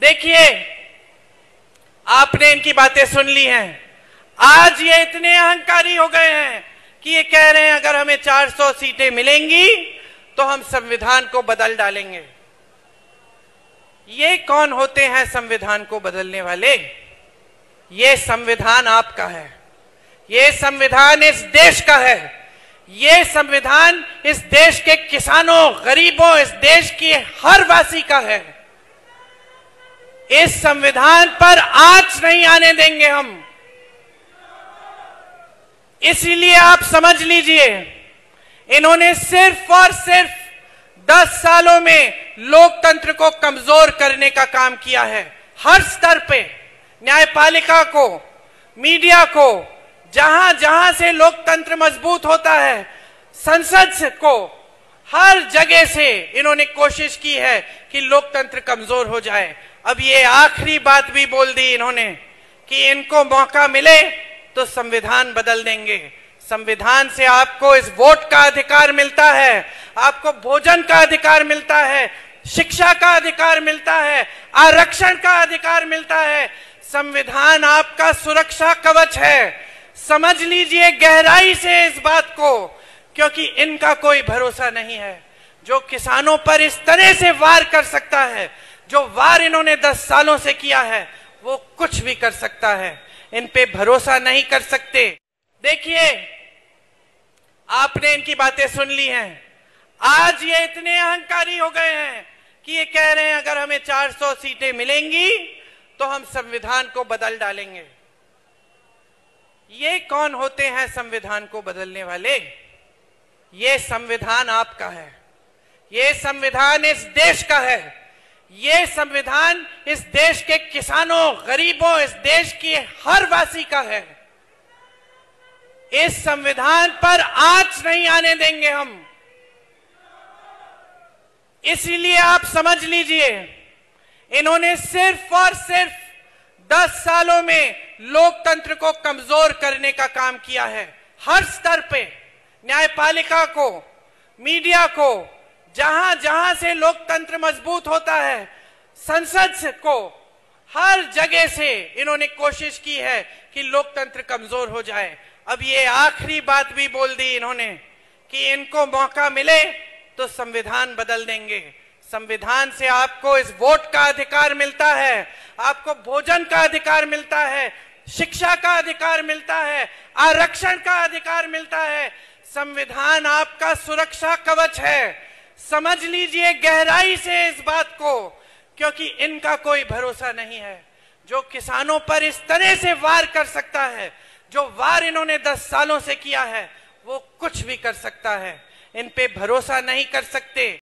देखिए, आपने इनकी बातें सुन ली हैं। आज ये इतने अहंकारी हो गए हैं कि ये कह रहे हैं अगर हमें 400 सीटें मिलेंगी तो हम संविधान को बदल डालेंगे। ये कौन होते हैं संविधान को बदलने वाले? ये संविधान आपका है, ये संविधान इस देश का है, ये संविधान इस देश के किसानों, गरीबों, इस देश की हर वासी का है। इस संविधान पर आंच नहीं आने देंगे हम। इसीलिए आप समझ लीजिए, इन्होंने सिर्फ और सिर्फ 10 सालों में लोकतंत्र को कमजोर करने का काम किया है। हर स्तर पे न्यायपालिका को, मीडिया को, जहां जहां से लोकतंत्र मजबूत होता है, संसद को, हर जगह से इन्होंने कोशिश की है कि लोकतंत्र कमजोर हो जाए। अब ये आखिरी बात भी बोल दी इन्होंने कि इनको मौका मिले तो संविधान बदल देंगे। संविधान से आपको इस वोट का अधिकार मिलता है, आपको भोजन का अधिकार मिलता है, शिक्षा का अधिकार मिलता है, आरक्षण का अधिकार मिलता है। संविधान आपका सुरक्षा कवच है। समझ लीजिए गहराई से इस बात को, क्योंकि इनका कोई भरोसा नहीं है। जो किसानों पर इस तरह से वार कर सकता है, जो वार इन्होंने 10 सालों से किया है, वो कुछ भी कर सकता है। इन पे भरोसा नहीं कर सकते। देखिए, आपने इनकी बातें सुन ली हैं। आज ये इतने अहंकारी हो गए हैं कि ये कह रहे हैं अगर हमें 400 सीटें मिलेंगी तो हम संविधान को बदल डालेंगे। ये कौन होते हैं संविधान को बदलने वाले? ये संविधान आपका है, ये संविधान इस देश का है, ये संविधान इस देश के किसानों, गरीबों, इस देश की हर वासी का है। इस संविधान पर आंच नहीं आने देंगे हम। इसीलिए आप समझ लीजिए, इन्होंने सिर्फ और सिर्फ 10 सालों में लोकतंत्र को कमजोर करने का काम किया है। हर स्तर पे न्यायपालिका को, मीडिया को, जहां जहां से लोकतंत्र मजबूत होता है, संसद को, हर जगह से इन्होंने कोशिश की है कि लोकतंत्र कमजोर हो जाए। अब ये आखिरी बात भी बोल दी इन्होंने कि इनको मौका मिले तो संविधान बदल देंगे। संविधान से आपको इस वोट का अधिकार मिलता है, आपको भोजन का अधिकार मिलता है, शिक्षा का अधिकार मिलता है, आरक्षण का अधिकार मिलता है। संविधान आपका सुरक्षा कवच है। समझ लीजिए गहराई से इस बात को, क्योंकि इनका कोई भरोसा नहीं है। जो किसानों पर इस तरह से वार कर सकता है, जो वार इन्होंने 10 सालों से किया है, वो कुछ भी कर सकता है। इन पे भरोसा नहीं कर सकते।